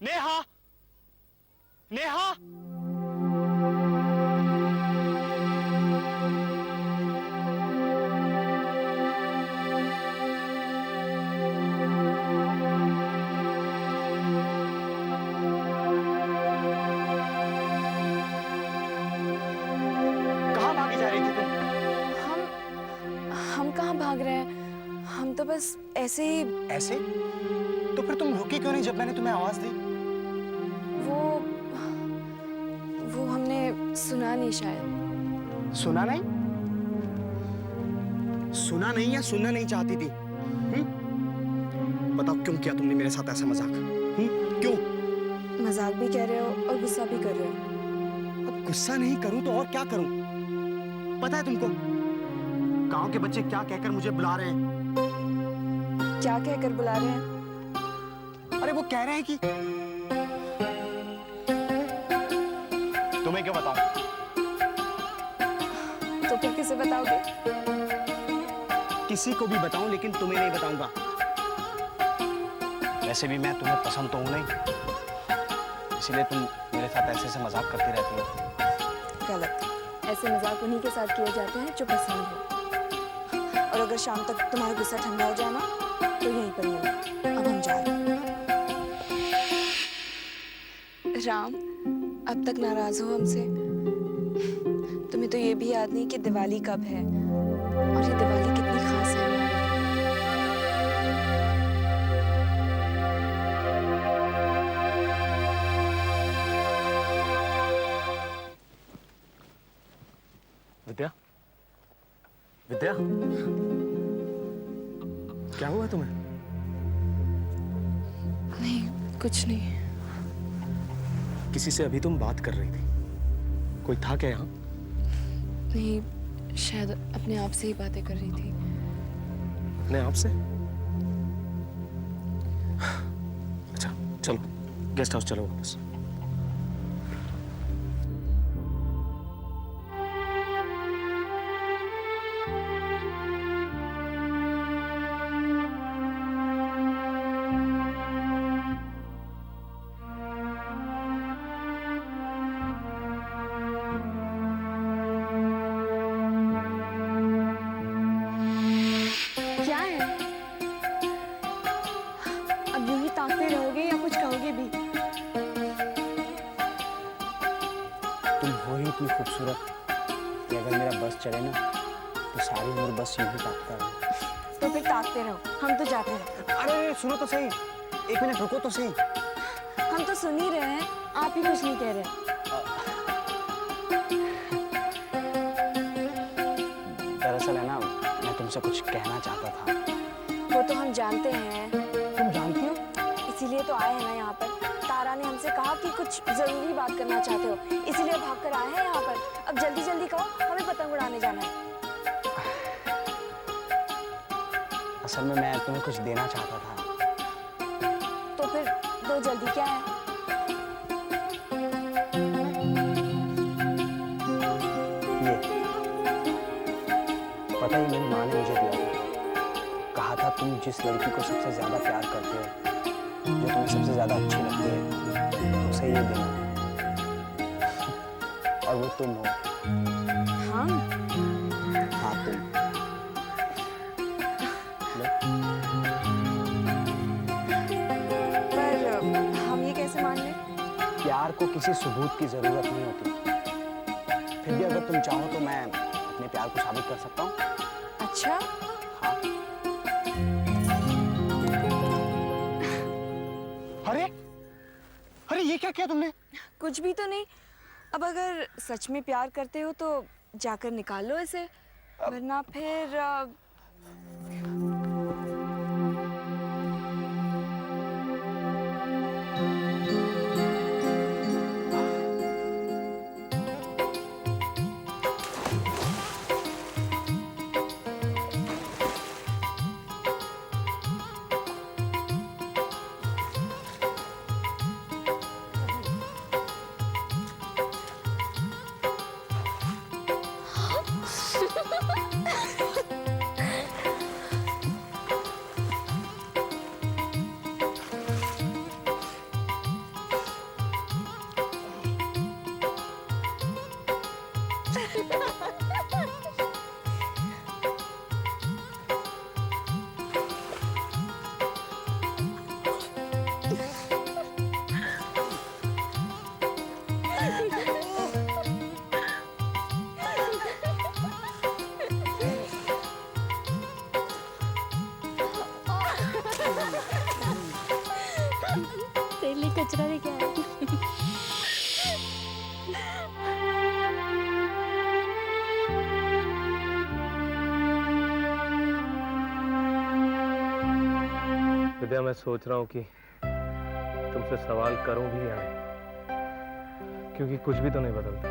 नेहा, नेहा, कहाँ भागी जा रही थी तुम? हम कहाँ भाग रहे हैं, हम तो बस ऐसे ही। ऐसे? तो फिर तुम रुकी क्यों नहीं जब मैंने तुम्हें आवाज दी? वो हमने सुना नहीं शायद। सुना नहीं? सुना नहीं या सुनना नहीं चाहती थी? बताओ क्यों किया तुमने मेरे साथ ऐसा मजाक? क्यों? मजाक भी कह रहे हो और गुस्सा भी कर रहे हो। अब गुस्सा नहीं करूं तो और क्या करूं? पता है तुमको गांव के बच्चे क्या कहकर मुझे बुला रहे हैं? क्या कहकर बुला रहे हैं? अरे वो कह रहे हैं कि तुम्हें क्यों बताऊं? तो फिर किसे बताओगे? किसी को भी बताऊं लेकिन तुम्हें नहीं बताऊंगा। वैसे भी मैं तुम्हें पसंद तो हूं नहीं, इसलिए तुम मेरे साथ ऐसे मजाक करती रहती हो। गलत। ऐसे मजाक उन्हीं के साथ किए जाते हैं जो पसंद हो। और अगर शाम तक तुम्हारा गुस्सा ठंडा हो जाए ना तो यहीं पर मिलो। अब हम जा रहे हैं। राम, अब तक नाराज हो हमसे? तुम्हें तो ये भी याद नहीं कि दिवाली कब है और ये दिवाली कितनी खास है। विद्या, विद्या, क्या हुआ तुम्हें? नहीं, कुछ नहीं। किसी से अभी तुम बात कर रही थी, कोई था क्या यहाँ? नहीं, शायद अपने आप से ही बातें कर रही थी। अपने आप से? अच्छा चलो गेस्ट हाउस चलो वापस। क्या है? अब यूं ही ताकते रहोगे या कुछ कहोगे भी? तुम हो ही इतनी खूबसूरत कि अगर मेरा बस चले ना तो सारी उम्र बस यूं ही ताकता रहो। तो फिर ताकते रहो, हम तो जाते हैं। अरे सुनो तो सही, एक मिनट रुको तो सही। हम तो सुन ही रहे हैं, आप ही कुछ नहीं कह रहे। दरअसल है ना, मैं तुमसे कुछ कहना चाहता था। वो तो हम जानते हैं। तुम जानती हो? इसीलिए तो आए हैं ना यहाँ पर। तारा ने हमसे कहा कि कुछ जरूरी बात करना चाहते हो, इसीलिए भागकर आए हैं यहाँ पर। अब जल्दी जल्दी कहो, हमें पतंग उड़ाने जाना है। असल में मैं तुम्हें कुछ देना चाहता था। तो फिर दो जल्दी, क्या है? ये पता ही मेरी माँ ने मुझे दिया था। कहा था तुम जिस लड़की को सबसे ज्यादा प्यार करते हो, जो तुम्हें सबसे ज्यादा अच्छी लगती है, उसे ये देना। और वो तुम हो। हाँ? हाँ तुम। पर हम ये कैसे मान लें? प्यार को किसी सबूत की जरूरत नहीं होती। फिर भी अगर तुम चाहो तो मैं अपने प्यार को साबित कर सकता हूँ। अच्छा? हाँ। अरे अरे ये क्या किया तुमने? कुछ भी तो नहीं। अब अगर सच में प्यार करते हो तो जाकर निकाल लो इसे, वरना फिर कचरा लेके आ रही। विद्या, मैं सोच रहा हूँ कि तुमसे सवाल करूं भी या नहीं, क्योंकि कुछ भी तो नहीं बदलता,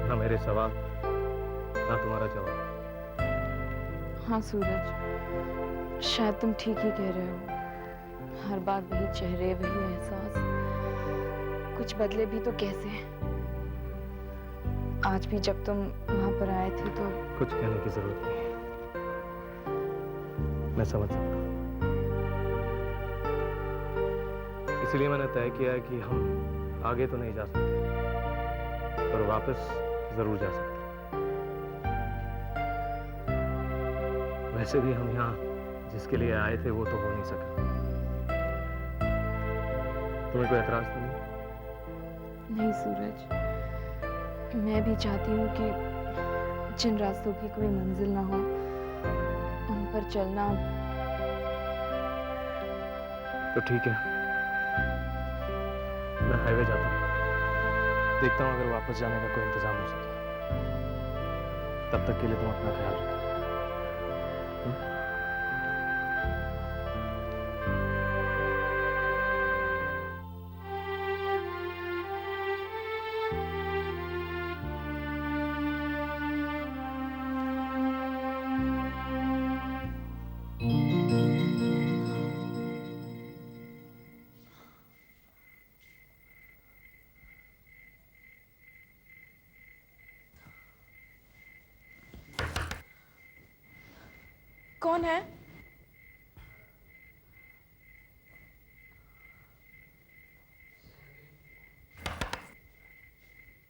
ना मेरे सवाल ना तुम्हारा जवाब। हाँ सूरज, शायद तुम ठीक ही कह रहे हो। हर बार वही चेहरे, वही एहसास, कुछ बदले भी तो कैसे। आज भी जब तुम वहां पर आए थे तो कुछ कहने की जरूरत नहीं, मैं समझ सकता हूँ। इसलिए मैंने तय किया है कि हम आगे तो नहीं जा सकते, पर वापस जरूर जा सकते। वैसे भी हम यहाँ जिसके लिए आए थे वो तो हो नहीं सका। तुम्हें कोई एतराज तो नहीं? नहीं सूरज, मैं भी चाहती हूँ कि जिन रास्तों की कोई मंजिल ना हो उन पर चलना। तो ठीक है, मैं हाईवे जाता हूँ, देखता हूँ अगर वापस जाने का कोई इंतजाम हो सके। तब तक के लिए तुम अपना ख्याल रखो। कौन है?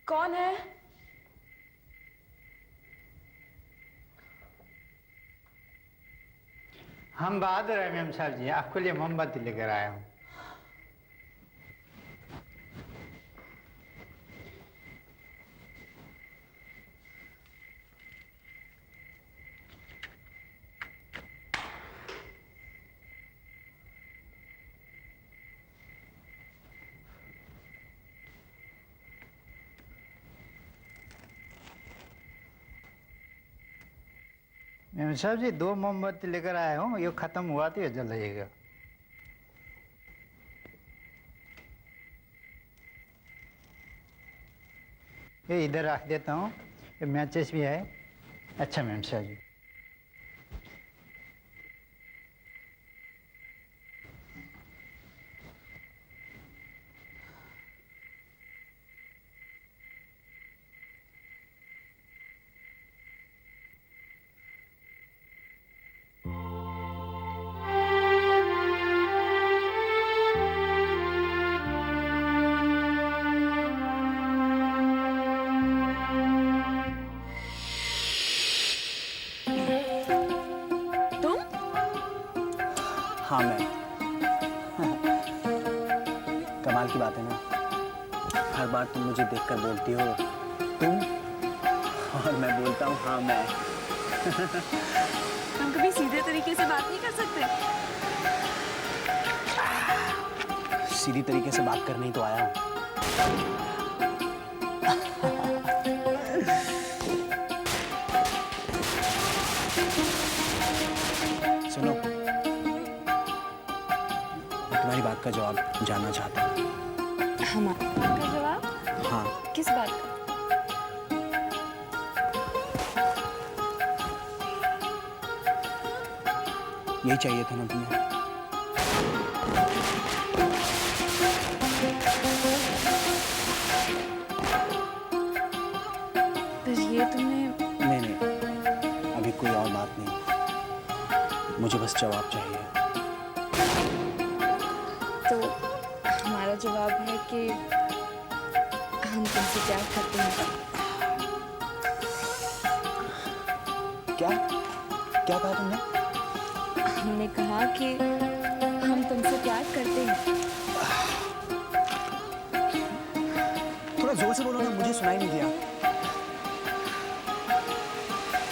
कौन है? हम बहादुर है मेम साहब जी, आपके लिए मोमबत्ती लेकर आया हूँ। मेम साहब जी, 2 मोमबत्ती लेकर आया हूँ, ये खत्म हुआ तो ये जल जाएगा। ये इधर रख देता हूँ, ये मैचेस भी है। अच्छा मेम साहब जी। हाँ मैं। कमाल की बात है ना, हर बार तुम मुझे देखकर बोलती हो तुम, और मैं बोलता हूँ हाँ मैं। तुम कभी सीधे तरीके से बात नहीं कर सकते? सीधी तरीके से बात करने ही तो आया हूँ। सुनो, तुम्हारी बात का जवाब जानना चाहता हूँ। हमारी बात का जवाब? हाँ। किस बात का? यही चाहिए था ना तुम्हें? पर ये तुमने... नहीं, अभी कोई और बात नहीं, मुझे बस जवाब चाहिए। तो हमारा जवाब है कि हम तुमसे प्यार करते हैं। क्या क्या कहा तुमने? हमने कहा कि हम तुमसे प्यार करते हैं। थोड़ा जोर से बोलो ना, मुझे सुनाई नहीं दिया।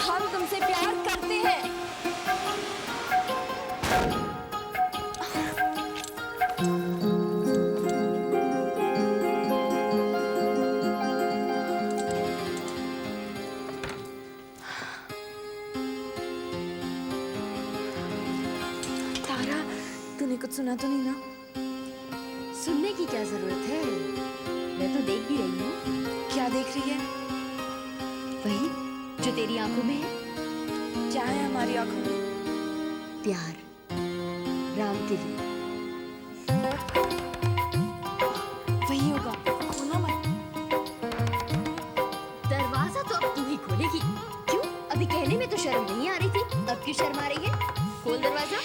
हम तुमसे प्यार करते हैं। तूने कुछ सुना तो नहीं ना? सुनने की क्या जरूरत है, मैं तो देख भी रही हूँ। क्या देख रही है? वही जो तेरी आंखों में है। क्या है हमारी आंखों में? प्यार, राम तिली। वही होगा, खोना मत। दरवाजा तो अब तू ही खोलेगी। क्यों? अभी कहने में तो शर्म नहीं आ रही थी, अब क्यों शर्म आ रही है? खोल दरवाजा।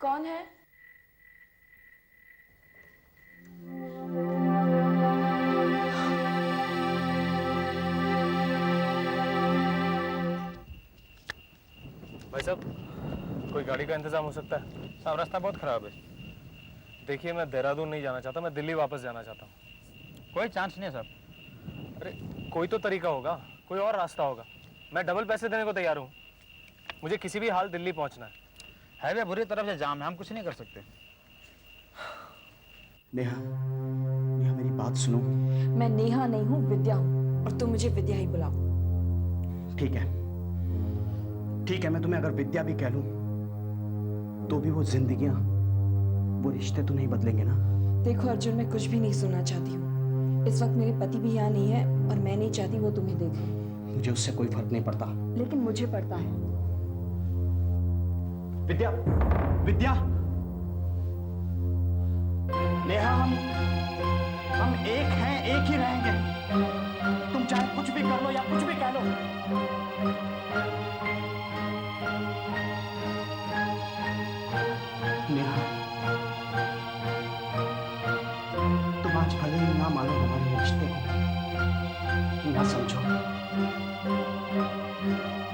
कौन है? भाई साहब, कोई गाड़ी का इंतजाम हो सकता है? साहब रास्ता बहुत खराब है। देखिए, मैं देहरादून नहीं जाना चाहता, मैं दिल्ली वापस जाना चाहता हूँ। कोई चांस नहीं है साहब। अरे कोई तो तरीका होगा, कोई और रास्ता होगा। मैं डबल पैसे देने को तैयार हूँ। मुझे किसी भी हाल दिल्ली पहुँचना है। हाईवे बुरी तरफ से जाम है, हम कुछ नहीं कर सकते। नेहा, नेहा मेरी बात सुनो। मैं नेहा नहीं हूँ, विद्या हूँ, और तुम मुझे विद्या ही बुलाओ। ठीक है, ठीक है, मैं तुम्हें अगर विद्या भी कह लूं तो भी वो जिंदगियां, वो रिश्ते तो नहीं बदलेंगे ना। देखो अर्जुन, मैं कुछ भी नहीं सुनना चाहती हूँ। इस वक्त मेरे पति भी यहाँ नहीं है और मैं नहीं चाहती वो तुम्हें देखे। मुझे उससे कोई फर्क नहीं पड़ता। लेकिन मुझे पड़ता है। विद्या, विद्या, नेहा, हम एक हैं, एक ही रहेंगे। तुम चाहे कुछ भी कर लो या कुछ भी कह लो। नेहा, तुम आज भले ही ना मानो हमारे रिश्ते को, ना समझो,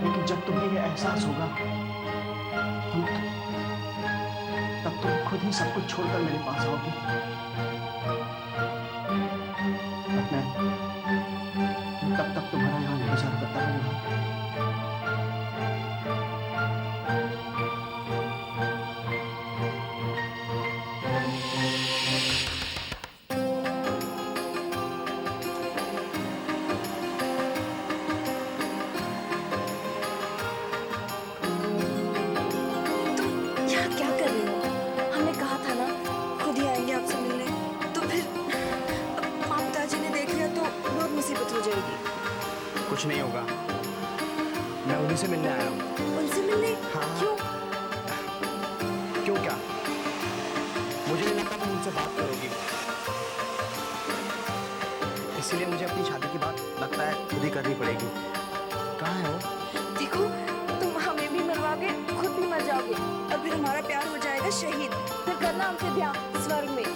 लेकिन जब तुम्हें यह एहसास होगा तब तुम खुद ही सब कुछ छोड़कर मेरे पास आओगे। मैं तब तक तुम्हारा यहाँ इंतजार करता रहूंगा। कुछ नहीं होगा, मैं उन्हीं से मिलने आया हूँ। उनसे मिलने? हाँ। क्यों? क्यों क्या? मुझे नहीं लगता तुम उनसे बात करोगी, इसीलिए मुझे अपनी शादी की बात लगता है खुद ही करनी पड़ेगी। कहाँ है वो? देखो, तुम हमें भी मरवाओगे, खुद भी मर जाओगे, और फिर हमारा प्यार हो जाएगा शहीद। फिर करना हमसे ब्याह स्वर्ग में।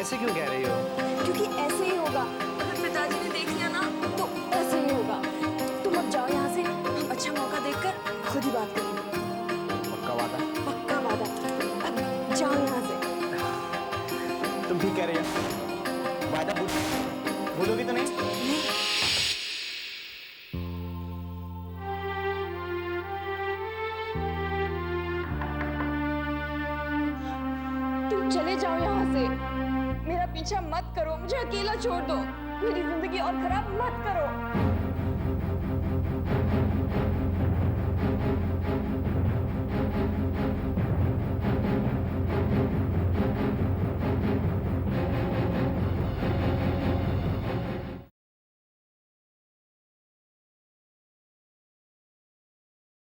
ऐसे क्यों कह रही हो? क्योंकि ऐसे ही होगा। अगर पिताजी ने देख लिया ना तो ऐसे ही होगा। तुम अब जाओ यहाँ से, हम अच्छा मौका देखकर खुद ही बात करेंगे। पक्का वादा? पक्का वादा। अब जाओ यहाँ से। तुम ठीक कह रही हो। वादा भूलोगी तो नहीं? नहीं। तुम चले जाओ यहाँ से, मेरा पीछा मत करो, मुझे अकेला छोड़ दो, मेरी जिंदगी और खराब मत करो।